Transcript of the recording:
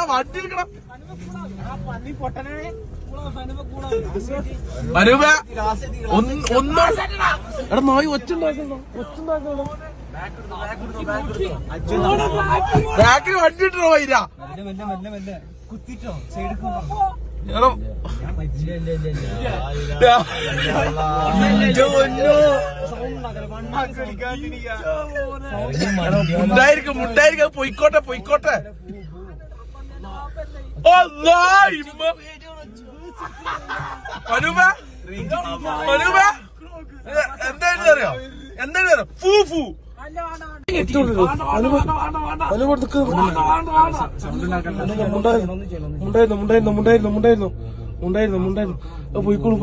വണ്ടി എടുക്കണം. ഒന്നും എടാ നായി ഒച്ചുണ്ടാക്കണോ? ബാക്കിൽ വണ്ടി ഇട്ടോ വൈര കുത്തിട്ടോ മുണ്ടായിരിക്കും പൊയ്ക്കോട്ടെ എന്തായാലും അറിയോ ഫൂ ഉണ്ടായിരുന്നു പോയിക്കോളൂ